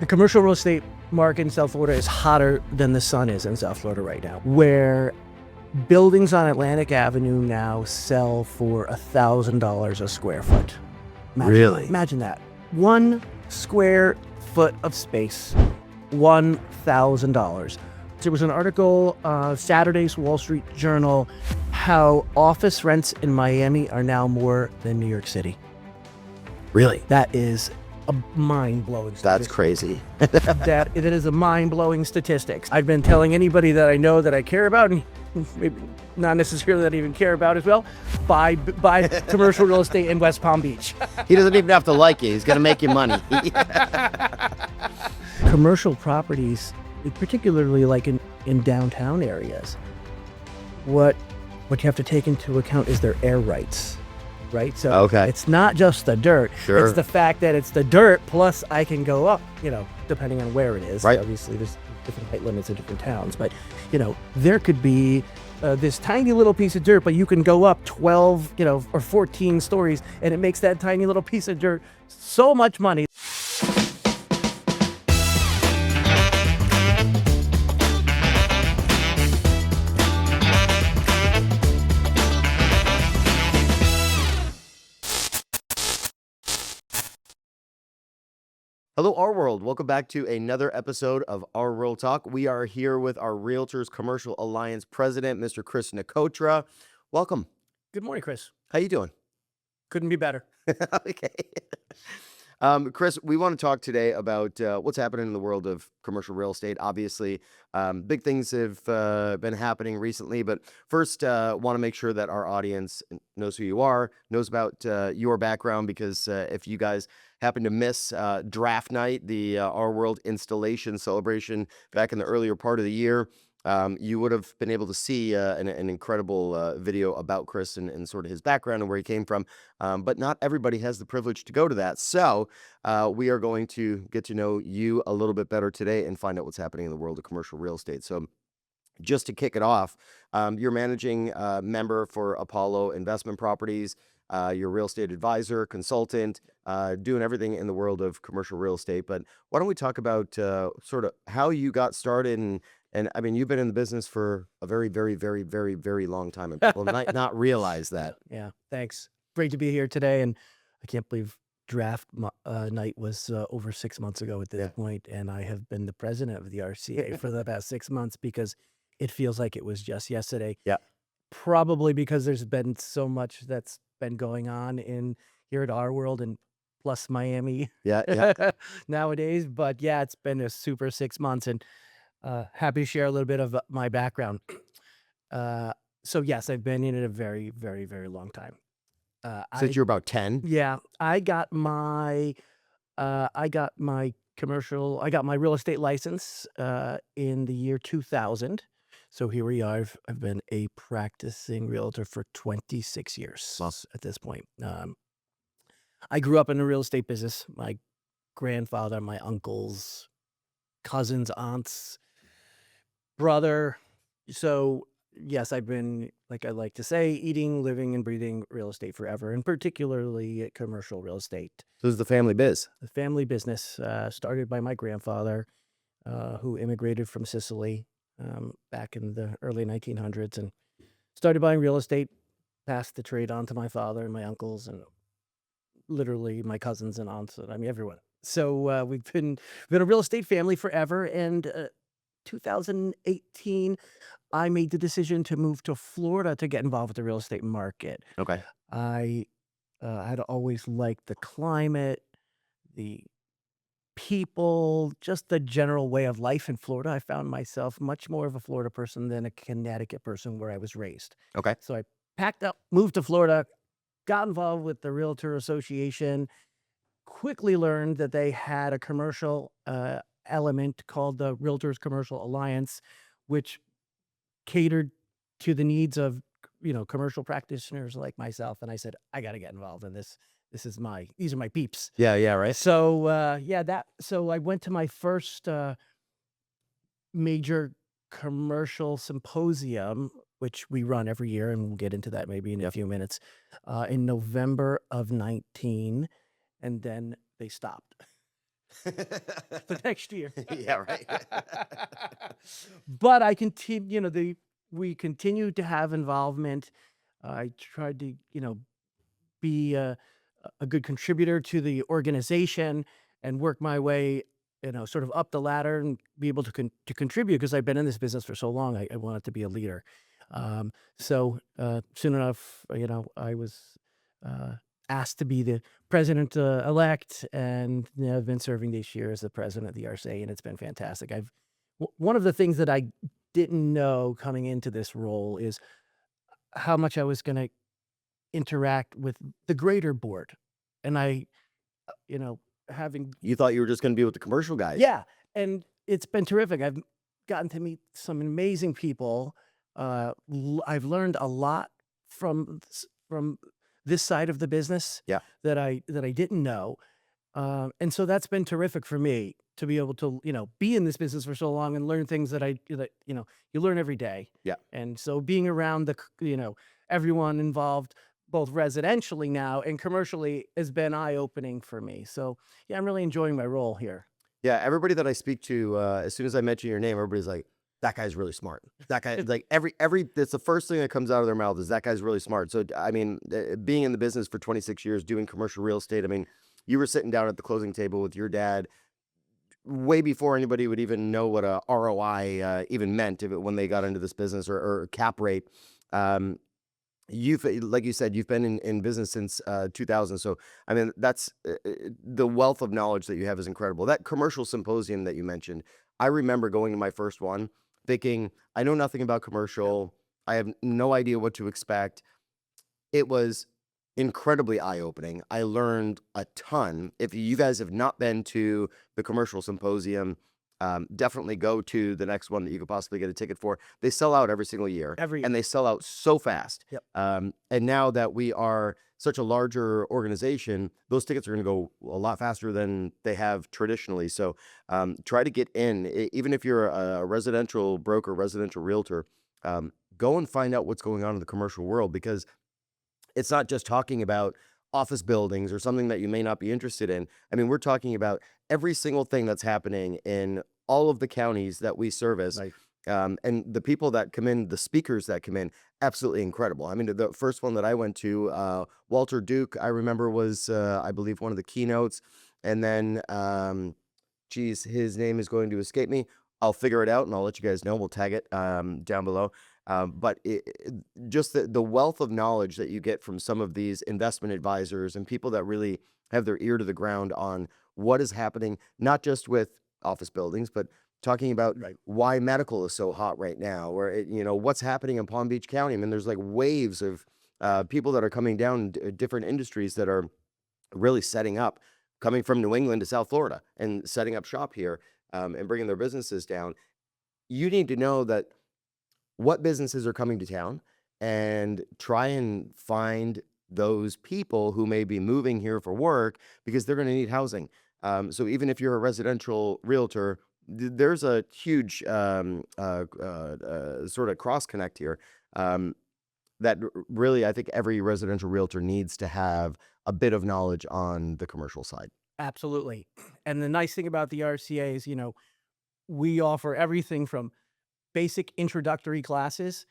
The commercial real estate market in South Florida is hotter than the sun is in South Florida right now, where buildings on Atlantic Avenue now sell for $1,000 a square foot. Really? Imagine that. 1 square foot of space, $1,000. There was an article, Saturday's Wall Street Journal, how office rents in Miami are now more than New York City. Really? That is a mind-blowing statistic. That's crazy. It is a mind-blowing statistics. I've been telling anybody that I know that I care about, and maybe not necessarily that I even care about as well, buy commercial real estate in West Palm Beach. He doesn't even have to like you. He's going to make you money. Commercial properties, particularly like in downtown areas, what you have to take into account is their air rights. Right? So Okay. It's not just the dirt. Sure. It's the fact that it's the dirt plus I can go up, depending on where it is. Right. Obviously, there's different height limits in different towns. But, there could be this tiny little piece of dirt, but you can go up 12, or 14 stories, and it makes that tiny little piece of dirt so much money. Hello, RWorld. Welcome back to another episode of RWorld Talk. We are here with our Realtors Commercial Alliance President, Mr. Chris Nicotra. Welcome. Good morning, Chris. How you doing? Couldn't be better. Okay. Chris, we want to talk today about what's happening in the world of commercial real estate. Obviously, big things have been happening recently, but first, want to make sure that our audience knows who you are, knows about your background, because if you guys happen to miss draft night, the RWorld installation celebration back in the earlier part of the year, you would have been able to see an incredible video about Chris and sort of his background and where he came from. But not everybody has the privilege to go to that. So we are going to get to know you a little bit better today and find out what's happening in the world of commercial real estate. So just to kick it off, you're managing member for Apollo Investment Properties. You're a real estate advisor, consultant, doing everything in the world of commercial real estate. But why don't we talk about sort of how you got started? And I mean, you've been in the business for a very, very, very, very, very long time, and people might not realize that. Yeah, thanks. Great to be here today, and I can't believe draft night was over 6 months ago at this point, and I have been the president of the RCA for the past 6 months because it feels like it was just yesterday. Yeah. Probably because there's been so much that's been going on here at RWorld and plus Miami Yeah. nowadays. But yeah, it's been a super 6 months, and happy to share a little bit of my background. So yes, I've been in it a very, very, very long time. Since you're about 10. Yeah, I got my real estate license in the year 2000. So here we are. I've been a practicing realtor for 26 years at this point. I grew up in the real estate business. My grandfather, my uncles, cousins, aunts, brother. So yes, I've been, like I like to say, eating, living, and breathing real estate forever, and particularly commercial real estate. So this is the family biz. The family business started by my grandfather, who immigrated from Sicily back in the early 1900s, and started buying real estate, passed the trade on to my father and my uncles, and literally my cousins and aunts, and I mean everyone. So we've been a real estate family forever, and 2018, I made the decision to move to Florida to get involved with the real estate market. Okay. I had always liked the climate, the people, just the general way of life in Florida. I found myself much more of a Florida person than a Connecticut person where I was raised. Okay. So I packed up, moved to Florida, got involved with the Realtor Association, quickly learned that they had a commercial element called the Realtors Commercial Alliance, which catered to the needs of commercial practitioners like myself. And I said, I got to get involved in this. These are my peeps. Yeah, right. So so I went to my first major commercial symposium, which we run every year, and we'll get into that maybe in a few minutes, in November of 19, and then they stopped. the next year. Yeah, right. But I continue, we continue to have involvement. I tried to, be a good contributor to the organization and work my way, sort of up the ladder and be able to contribute because I've been in this business for so long. I wanted to be a leader. So soon enough, I was uh, asked to be the president elect, and I've been serving this year as the president of the RCA, and it's been fantastic. One of the things that I didn't know coming into this role is how much I was going to interact with the greater board. And you know, having You thought you were just going to be with the commercial guys. yeah, and it's been terrific. I've gotten to meet some amazing people. I've learned a lot from this side of the business Yeah. that I didn't know. And so that's been terrific for me to be able to, be in this business for so long and learn things that you learn every day. Yeah. And so being around everyone involved, both residentially now and commercially, has been eye-opening for me. So yeah, I'm really enjoying my role here. Yeah, everybody that I speak to, as soon as I mention your name, everybody's like, "That guy's really smart." That guy, like every that's the first thing that comes out of their mouth is that guy's really smart. So I mean, being in the business for 26 years, doing commercial real estate, I mean, you were sitting down at the closing table with your dad way before anybody would even know what a ROI even meant when they got into this business, or cap rate. Um, you've like you said, you've been in business since 2000. So I mean, that's the wealth of knowledge that you have is incredible. That commercial symposium that you mentioned, I remember going to my first one thinking, I know nothing about commercial, I have no idea what to expect. It was incredibly eye-opening. I learned a ton. If you guys have not been to the commercial symposium, definitely go to the next one that you could possibly get a ticket for. They sell out every single year, and they sell out so fast. Yep. And now that we are such a larger organization, those tickets are going to go a lot faster than they have traditionally. So try to get in, even if you're a residential broker, residential realtor. Go and find out what's going on in the commercial world, because it's not just talking about office buildings or something that you may not be interested in. I mean, we're talking about every single thing that's happening in all of the counties that we service. Right. And the people that come in, the speakers that come in, absolutely incredible. I mean, the first one that I went to, Walter Duke, I remember was, I believe, one of the keynotes. And then, geez, his name is going to escape me. I'll figure it out and I'll let you guys know. We'll tag it down below. But just the wealth of knowledge that you get from some of these investment advisors and people that really have their ear to the ground on what is happening, not just with office buildings, but talking about why medical is so hot right now, or what's happening in Palm Beach County. I mean, there's like waves of people that are coming down, different industries that are really setting up, coming from New England to South Florida and setting up shop here, and bringing their businesses down. You need to know that what businesses are coming to town, and try and find those people who may be moving here for work, because they're going to need housing. So even if you're a residential realtor, there's a huge sort of cross connect here, that really I think every residential realtor needs to have a bit of knowledge on the commercial side. Absolutely. And the nice thing about the RCA is, we offer everything from basic introductory classes,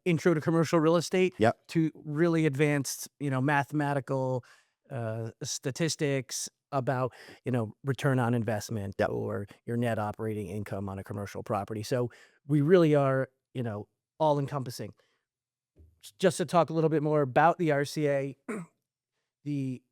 intro to commercial real estate, Yep. to really advanced, mathematical statistics about, return on investment, Yep. or your net operating income on a commercial property. So we really are, all encompassing. Just to talk a little bit more about the RCA, the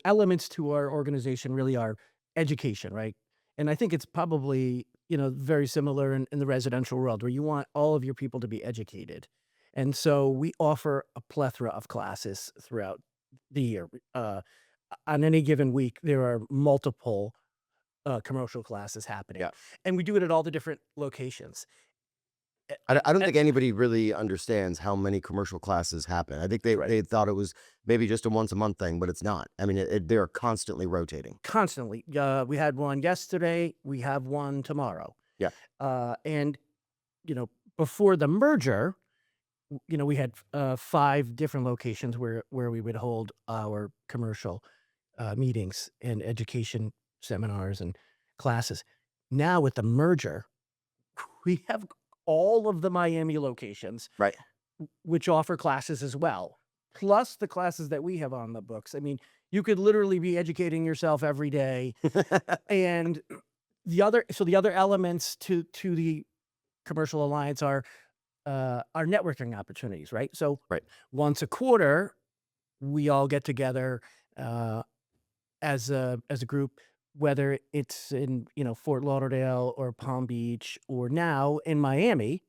elements to our organization really are education, right? And I think it's probably, very similar in the residential world, where you want all of your people to be educated. And so we offer a plethora of classes throughout the year. On any given week, there are multiple commercial classes happening. Yeah. And we do it at all the different locations. I don't think anybody really understands how many commercial classes happen. I think they thought it was maybe just a once a month thing, but it's not. I mean, they're constantly rotating. Constantly. We had one yesterday. We have one tomorrow. Yeah. And, before the merger, we had 5 different locations where we would hold our commercial meetings and education seminars and classes. Now with the merger, we have all of the Miami locations, Right. which offer classes as well, plus the classes that we have on the books. I mean, you could literally be educating yourself every day. And the other elements to the commercial alliance are networking opportunities, right? So Right. once a quarter, we all get together as a group, whether it's in Fort Lauderdale or Palm Beach or now in Miami.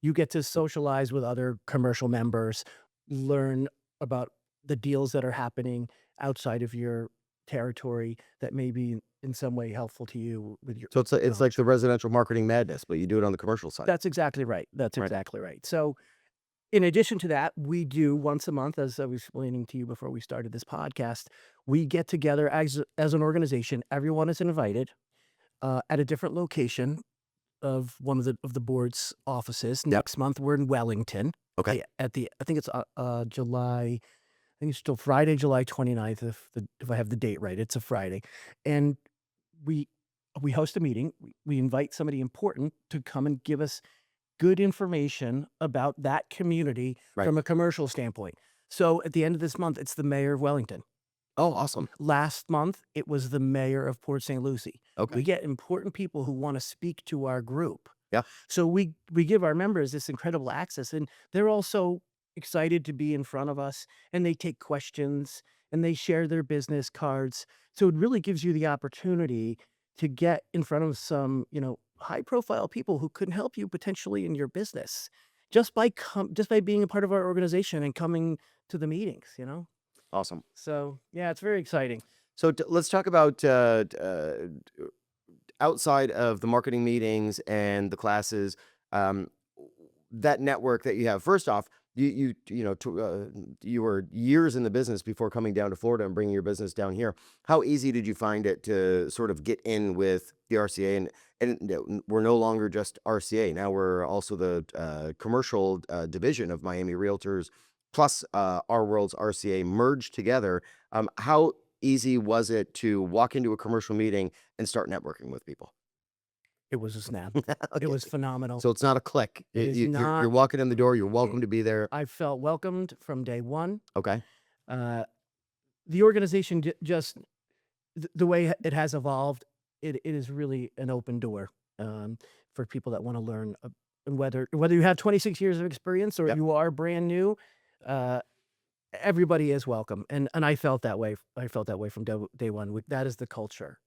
You get to socialize with other commercial members, learn about the deals that are happening outside of your territory that may be in some way helpful to you with your So it's like knowledge. the residential marketing madness, but you do it on the commercial side. That's exactly right. That's Right. exactly right. So in addition to that, we do once a month, as I was explaining to you before we started this podcast, we get together as an organization. Everyone is invited at a different location of one of the board's offices. Yep. Next month, we're in Wellington. Okay. I think it's July. I think it's still Friday, July 29th, if I have the date right. It's a Friday, and we host a meeting. We invite somebody important to come and give us good information about that community Right. from a commercial standpoint. So at the end of this month, it's the mayor of Wellington. Oh, awesome. Last month, it was the mayor of Port St. Lucie. Okay. We get important people who want to speak to our group. Yeah. So we give our members this incredible access, and they're also excited to be in front of us, and they take questions and they share their business cards. So it really gives you the opportunity to get in front of some, high profile people who can help you potentially in your business just by being a part of our organization and coming to the meetings. Awesome. So yeah, it's very exciting. So let's talk about outside of the marketing meetings and the classes, that network that you have. First off, you were years in the business before coming down to Florida and bringing your business down here. How easy did you find it to sort of get in with the RCA? And we're no longer just RCA. Now we're also the commercial division of Miami Realtors plus RWorld's RCA merged together. How easy was it to walk into a commercial meeting and start networking with people? It was a snap. Okay. It was phenomenal. So it's not a click. It is You're not. walking in the door. You're welcome to be there. I felt welcomed from day one. Okay. The organization just the way it has evolved, it is really an open door for people that want to learn. And whether you have 26 years of experience or Yep. you are brand new, everybody is welcome. And I felt that way. I felt that way from day one. That is the culture.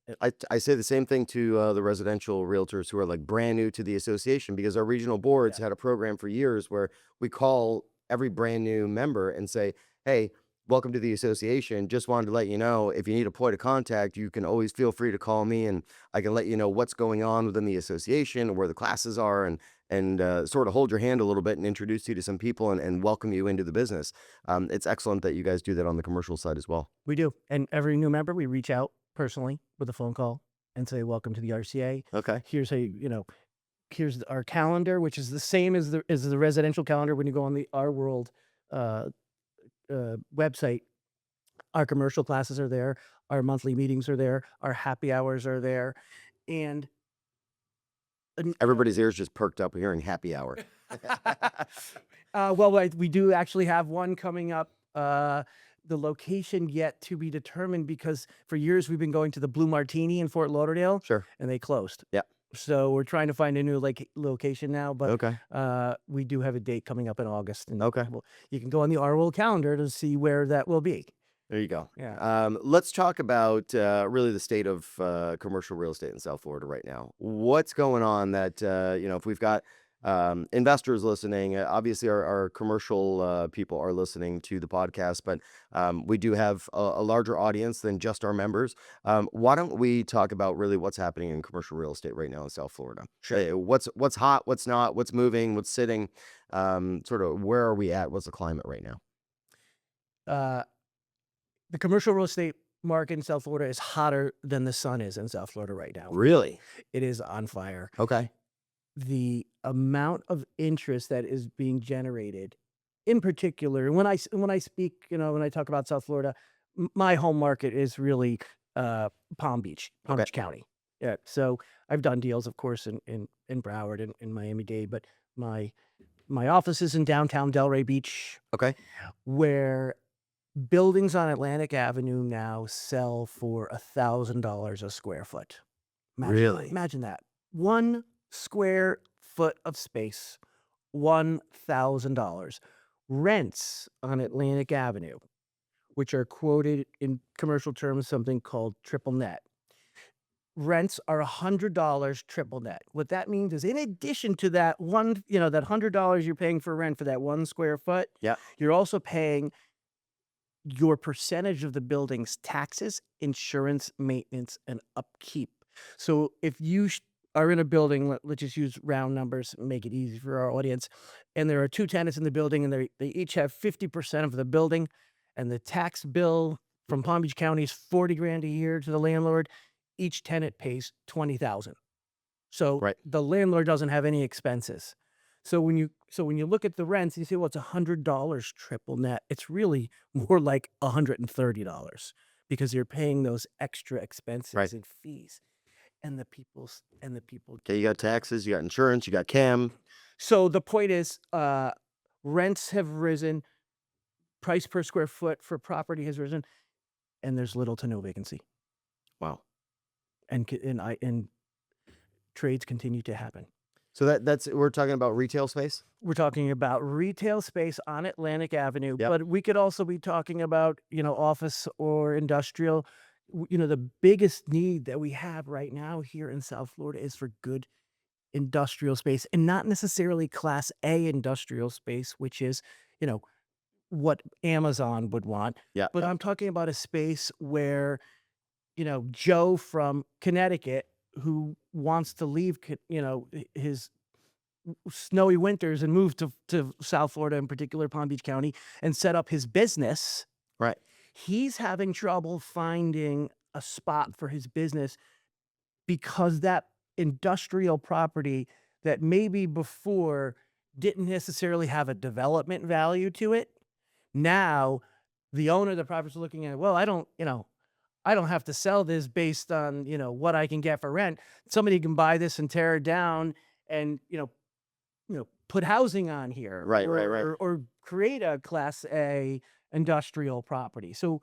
I say the same thing to the residential realtors who are like brand new to the association, because our regional boards had a program for years where we call every brand new member and say, hey, welcome to the association. Just wanted to let you know, if you need a point of contact, you can always feel free to call me, and I can let you know what's going on within the association, where the classes are, and sort of hold your hand a little bit and introduce you to some people and welcome you into the business. It's excellent that you guys do that on the commercial side as well. We do. And every new member, we reach out personally with a phone call and say, welcome to the RCA. Okay. Here's here's our calendar, which is the same as the residential calendar. When you go on the RWorld website, our commercial classes are there, our monthly meetings are there, our happy hours are there, and Everybody's ears just perked up hearing happy hour. well, we do actually have one coming up. The location yet to be determined, because for years we've been going to the Blue Martini in Fort Lauderdale. Sure. And they closed. Yeah. So we're trying to find a new location now, but Okay. we do have a date coming up in August. And Okay. you can go on the RWorld calendar to see where that will be. There you go. Yeah. Let's talk about really the state of commercial real estate in South Florida right now. What's going on that, if we've got investors listening, obviously our commercial people are listening to the podcast, but we do have a larger audience than just our members. Why don't we talk about really what's happening in commercial real estate right now in South Florida? Sure. What's hot, what's not, what's moving, what's sitting, sort of where are we at? What's the climate right now? The commercial real estate market in South Florida is hotter than the sun is in South Florida right now. Really? It is on fire. Okay. The amount of interest that is being generated, in particular, when I speak, when I talk about South Florida, my home market is really Palm Beach, Palm Okay. Beach County. Yeah. So I've done deals, of course, in Broward and in Miami-Dade, but my office is in downtown Delray Beach, Okay. where buildings on Atlantic Avenue now sell for $1,000 a square foot. Really? Imagine that. 1 square foot of space, $1,000. Rents on Atlantic Avenue, which are quoted in commercial terms, something called triple net. Rents are $100 triple net. What that means is in addition to that that $100 you're paying for rent for that 1 square foot, Yeah. you're also paying your percentage of the building's taxes, insurance, maintenance, and upkeep. So if you are in a building, let's just use round numbers, make it easy for our audience, and there are 2 tenants in the building, and they each have 50% of the building, and the tax bill from Palm Beach County is 40 grand a year to the landlord. Each tenant pays 20,000. So Right. the landlord doesn't have any expenses. So when you look at the rents, you say, well, it's $100 triple net. It's really more like $130 because you're paying those extra expenses Right. and fees, and the people. Okay. You got taxes, you got insurance, you got CAM. So the point is, rents have risen, price per square foot for property has risen, and there's little to no vacancy, Wow. and trades continue to happen. So that's we're talking about retail space. We're talking about retail space on Atlantic Avenue, Yep. but we could also be talking about, office or industrial. The biggest need that we have right now here in South Florida is for good industrial space, and not necessarily Class A industrial space, which is, what Amazon would want. Yeah. But I'm talking about a space where, Joe from Connecticut who wants to leave, his snowy winters and move to South Florida, in particular Palm Beach County, and set up his business. Right. He's having trouble finding a spot for his business because that industrial property that maybe before didn't necessarily have a development value to it. Now the owner of the property is looking at, well, I don't have to sell this based on, what I can get for rent. Somebody can buy this and tear it down and, put housing on here, Right. or create a Class A industrial property. So,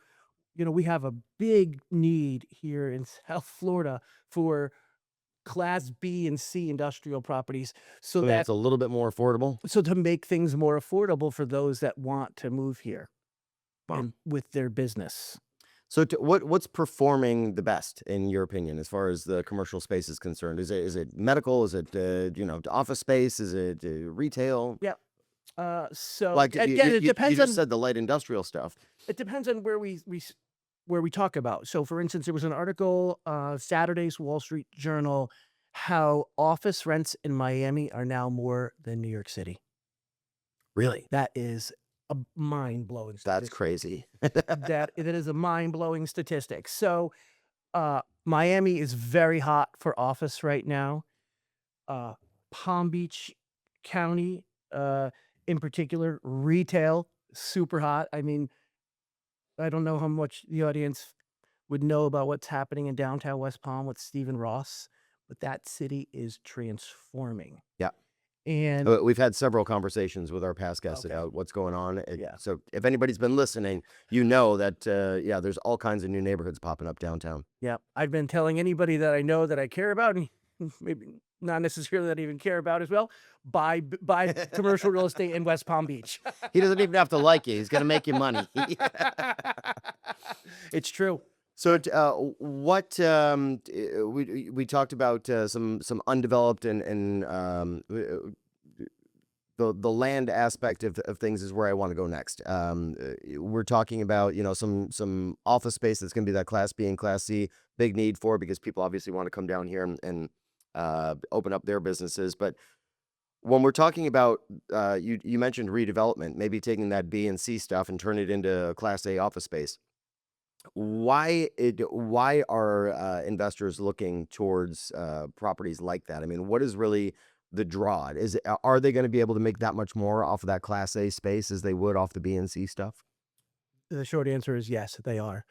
we have a big need here in South Florida for Class B and C industrial properties, so That's a little bit more affordable. to make things more affordable for those that want to move here. Wow. And with their business. So what's performing the best in your opinion as far as the commercial space is concerned? Is it medical? Is it office space? Is it retail? Yeah. So Like again, it you depends just on said the light industrial stuff. where we talk about. So, for instance, there was an article, Saturday's Wall Street Journal, how office rents in Miami are now more than New York City. Really? That is a mind-blowing That's statistic. crazy. That is a mind-blowing statistic. So, Miami is very hot for office right now. Palm Beach County, in particular, retail, super hot. I mean, I don't know how much the audience would know about what's happening in downtown West Palm with Stephen Ross, but that city is transforming. Yeah. And We've had several conversations with our past guests Okay. about what's going on. Yeah. So if anybody's been listening, that there's all kinds of new neighborhoods popping up downtown. yeah, I've been telling anybody that I know that I care about, and maybe not necessarily that I even care about as well, buy commercial real estate in West Palm Beach. He doesn't even have to like you. He's going to make you money. It's true. So, what we talked about some undeveloped and the land aspect of things is where I want to go next. We're talking about some office space that's going to be that Class B and Class C, big need for because people obviously want to come down here and open up their businesses. But when we're talking about you mentioned redevelopment, maybe taking that B and C stuff and turn it into Class A office space. Why are investors looking towards properties like that? I mean, what is really the draw? Are they going to be able to make that much more off of that Class A space as they would off the B and C stuff? The short answer is yes, they are.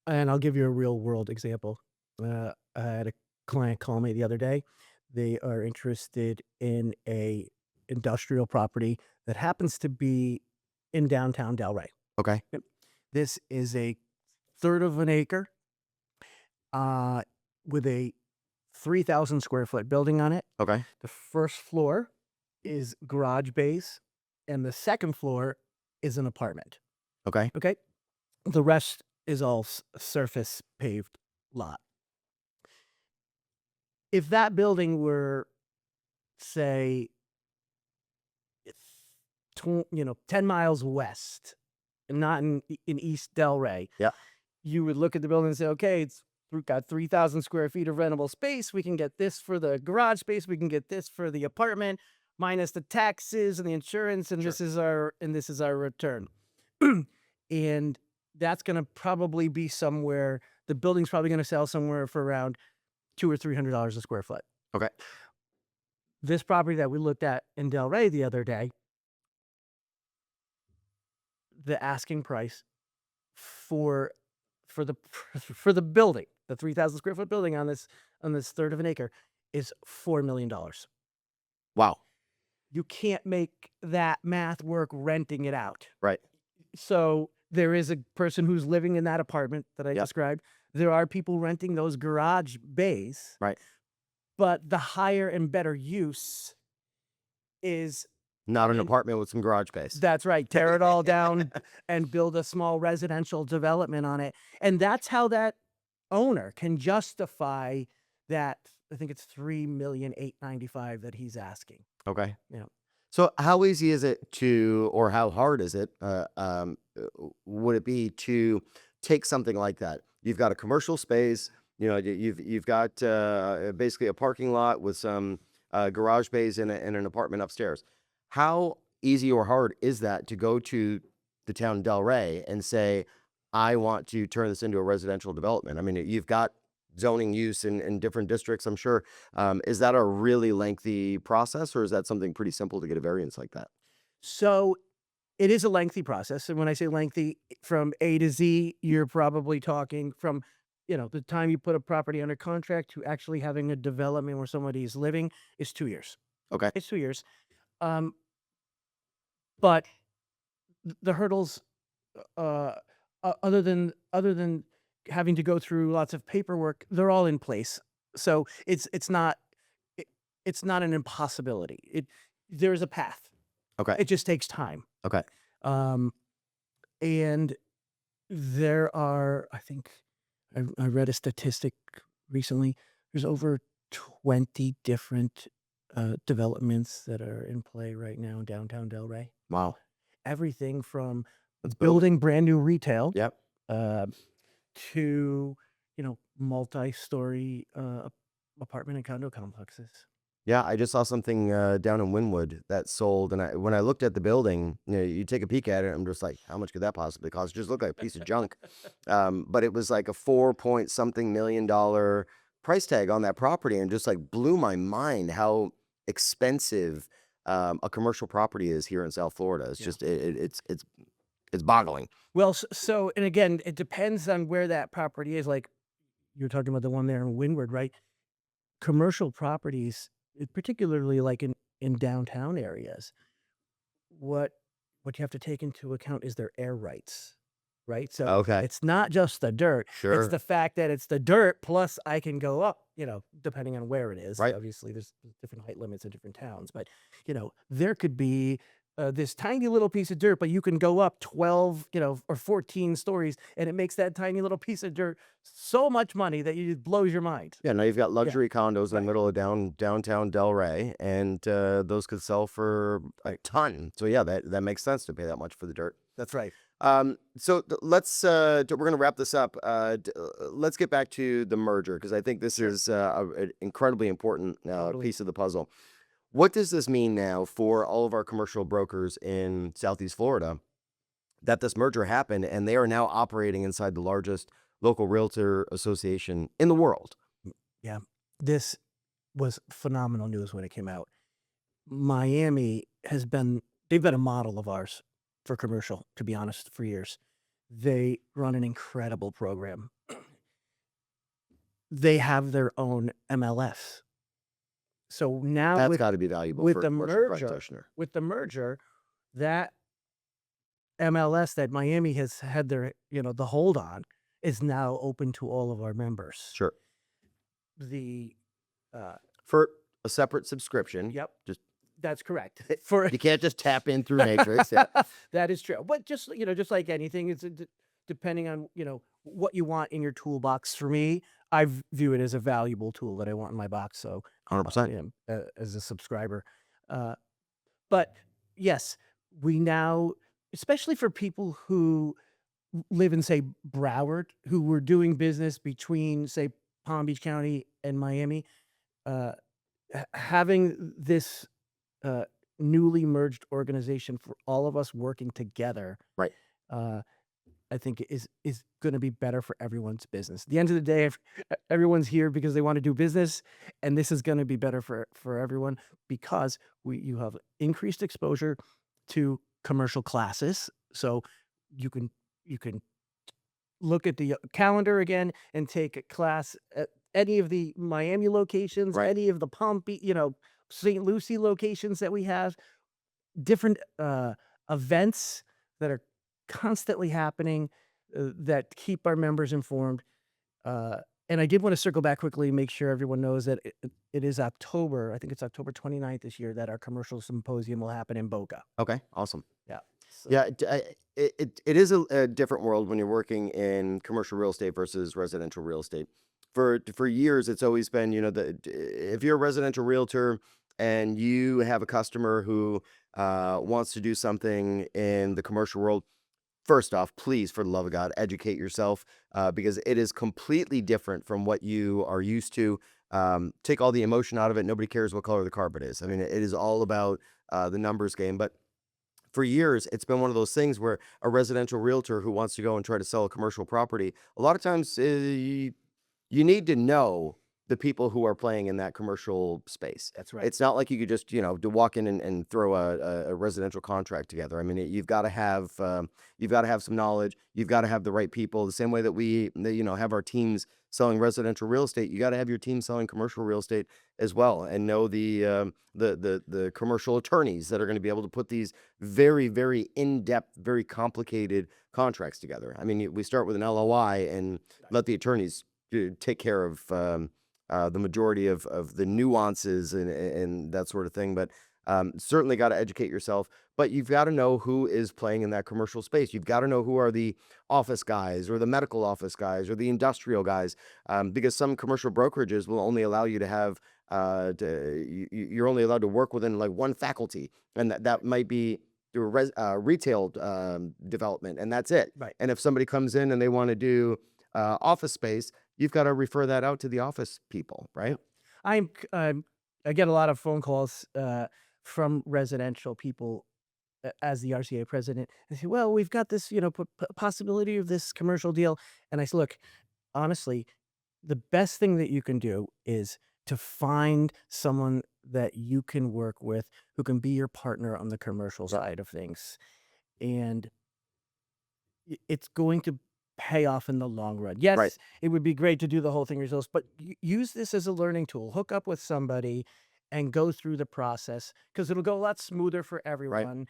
And I'll give you a real world example. I had a client call me the other day. They are interested in a industrial property that happens to be in downtown Delray. Okay. Yep. This is a third of an acre uh, with a 3,000 square foot building on it. Okay. The first floor is garage bays, and the second floor is an apartment. Okay. Okay. The rest is all surface paved lot. If that building were, say, 10 miles west, and not in East Delray, Yeah. you would look at the building and say, okay, we've got 3,000 square feet of rentable space. We can get this for the garage space. We can get this for the apartment, minus the taxes and the insurance, and Sure. this is our return. And that's going to probably be somewhere. The building's probably going to sell somewhere for around $200 or $300 a square foot. Okay. This property that we looked at in Delray the other day, the asking price for the building, the 3,000 square foot building on this third of an acre, is $4 million. Wow. You can't make that math work renting it out. Right. So there is a person who's living in that apartment that I Yep. described. There are people renting those garage bays. Right. But the higher and better use is Not an apartment with some garage space. That's right. Tear it all down and build a small residential development on it. And that's how that owner can justify that. I think it's $3,895,000 that he's asking. Okay. Yeah. So how easy is it to, or how hard is it, would it be to take something like that? You've got a commercial space, you've got basically a parking lot with some garage bays and an apartment upstairs. How easy or hard is that to go to the town of Delray and say, I want to turn this into a residential development? I mean, you've got zoning use in different districts, I'm sure. Is that a really lengthy process, or is that something pretty simple to get a variance like that? So it is a lengthy process. And when I say lengthy, from A to Z, you're probably talking from, the time you put a property under contract to actually having a development where somebody is living is 2 years. Okay. It's 2 years. But the hurdles, other than having to go through lots of paperwork, they're all in place. So it's not an impossibility. There's a path. Okay. It just takes time. Okay. And there are, I think, I read a statistic recently. There's over 20 different developments that are in play right now in downtown Delray. Wow. Everything from That's building brand new retail Yep. to, multi-story apartment and condo complexes. Yeah, I just saw something down in Wynwood that sold, and when I looked at the building, you take a peek at it, I'm just like, how much could that possibly cost? It just looked like a piece of junk. But it was like a 4 point something million dollar price tag on that property, and just like blew my mind how expensive a commercial property is here in South Florida. It's Yeah. just it's boggling. Well, so and again, it depends on where that property is. Like you're talking about the one there in Wynwood, right? Commercial properties, particularly like in downtown areas, what you have to take into account is their air rights, right? So Okay. it's not just the dirt. It's Sure. the fact that it's the dirt plus I can go up, depending on where it is. Right. Obviously, there's different height limits in different towns, but there could be this tiny little piece of dirt, but you can go up 12, or 14 stories, and it makes that tiny little piece of dirt so much money that it blows your mind. Yeah, now you've got luxury condos in Right. the middle of downtown Delray, and those could sell for a ton. So yeah, that makes sense to pay that much for the dirt. That's right. Let's we're gonna wrap this up. Let's get back to the merger, because I think this is an incredibly important Totally. piece of the puzzle. What does this mean now for all of our commercial brokers in Southeast Florida that this merger happened and they are now operating inside the largest local realtor association in the world? Yeah. This was phenomenal news when it came out. Miami they've been a model of ours for commercial, to be honest, for years. They run an incredible program. They have their own MLS. So now That's got to be valuable for a commercial practitioner. with the merger, that MLS that Miami has had their, the hold on is now open to all of our members. Sure. The uh For a separate subscription. Yep. Just That's correct. For you can't just tap in through Matrix. Yeah. that is true. But just, just like anything, it's depending on, what you want in your toolbox. For me, I view it as a valuable tool that I want in my box. So 100%. as a subscriber. Uh, but yes, we now, especially for people who live in, say, Broward, who were doing business between, say, Palm Beach County and Miami, uh, having this newly merged organization for all of us working together, Right. I think is going to be better for everyone's business. At the end of the day, if everyone's here because they want to do business, and this is going to be better for everyone because you have increased exposure to commercial classes, so you can look at the calendar again and take a class at any of the Miami locations, Right. any of the Palm Beach, St. Lucie locations that we have, different events that are constantly happening that keep our members informed. And I did want to circle back quickly and make sure everyone knows that it is October. I think it's October 29th this year that our commercial symposium will happen in Boca. Okay. Awesome. Yeah. So, Yeah, it is a different world when you're working in commercial real estate versus residential real estate. For years, it's always been, if you're a residential realtor and you have a customer who wants to do something in the commercial world, first off, please, for the love of God, educate yourself because it is completely different from what you are used to. Take all the emotion out of it. Nobody cares what color the carpet is. I mean, it is all about the numbers game, but for years, it's been one of those things where a residential realtor who wants to go and try to sell a commercial property, a lot of times you need to know the people who are playing in that commercial space. That's right. It's not like you could just, to walk in and throw a residential contract together. I mean, you've got to have some knowledge. You've got to have the right people. The same way that we, have our teams selling residential real estate, you got to have your team selling commercial real estate as well, and know the commercial attorneys that are going to be able to put these very, very in-depth, very complicated contracts together. I mean, we start with an LOI and let the attorneys take care of the majority of the nuances and that sort of thing. But certainly got to educate yourself. But you've got to know who is playing in that commercial space. You've got to know who are the office guys or the medical office guys or the industrial guys, because some commercial brokerages will only allow you to have you're only allowed to work within like one faculty, and that might be through retail development, and that's it. Right. And if somebody comes in and they want to do office space, you've got to refer that out to the office people, right? I get a lot of phone calls from residential people as the RCA president. They say, "Well, we've got this, possibility of this commercial deal," and I say, "Look, honestly, the best thing that you can do is to find someone that you can work with who can be your partner on the commercial side of things, and it's going to pay off in the long run. Yes, Right. it would be great to do the whole thing yourselves, but use this as a learning tool. Hook up with somebody and go through the process because it'll go a lot smoother for everyone."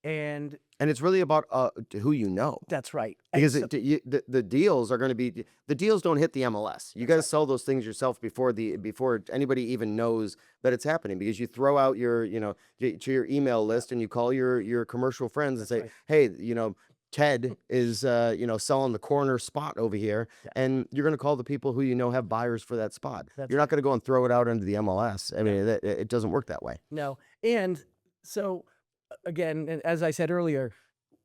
And it's really about who you know. that's right. Because the deals are going to be, the deals don't hit the MLS. You got to sell those things yourself before anybody even knows that it's happening. Because you throw out your to your email list and you call your commercial friends and say, right. "Hey, Ted is selling the corner spot over here," Yeah. and you're going to call the people who have buyers for that spot. That's You're not going to go and throw it out into the MLS. I mean, No. it doesn't work that way. No. And so, again, and as I said earlier,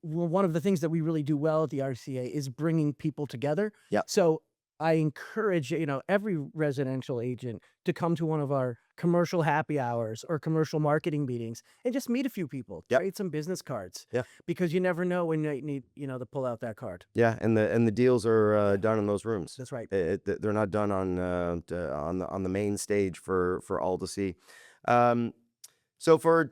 one of the things that we really do well at the RCA is bringing people together. Yep. So I encourage, every residential agent to come to one of our commercial happy hours or commercial marketing meetings and just meet a few people, Yep. trade some business cards. Yeah. Because you never know when you need, to pull out that card. Yeah, and the deals are done in those rooms. That's right. They're not done on the main stage for all to see. So we're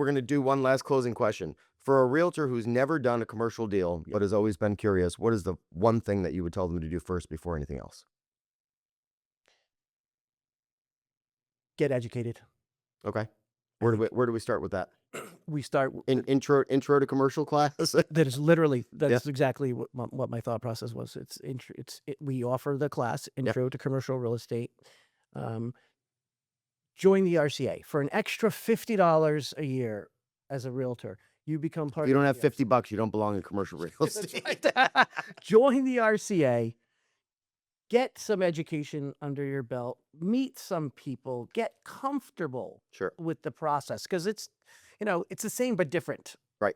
gonna do one last closing question For a realtor who's never done a commercial deal, but has always been curious, what is the one thing that you would tell them to do first before anything else? Get educated. Okay. Where do we start with that? We start Intro to commercial class? that is literally Yeah. exactly what my thought process was. We offer the class Intro to Commercial Real Estate. Join the RCA for an extra $50 a year as a realtor. You become part. If you don't of have the $50, you don't belong in commercial real That's estate. right. Join the RCA. Get some education under your belt. Meet some people. Get comfortable Sure. with the process, because it's the same but different. Right.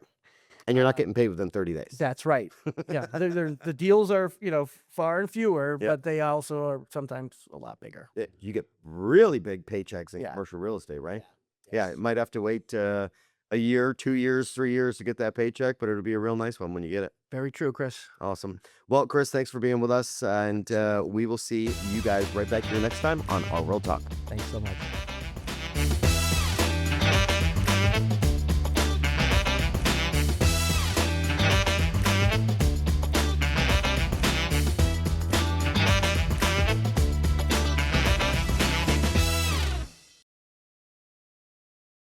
And you're not getting paid within 30 days. That's right. Yeah, the deals are far and fewer, Yeah. but they also are sometimes a lot bigger. You get really big paychecks in Yeah. commercial real estate, right? Yeah. Yeah, it might have to wait a year, 2 years, 3 years to get that paycheck, but it'll be a real nice one when you get it. Very true, Chris. Awesome. Well, Chris, thanks for being with us, and we will see you guys right back here next time on RWorld Talk. Thanks so much.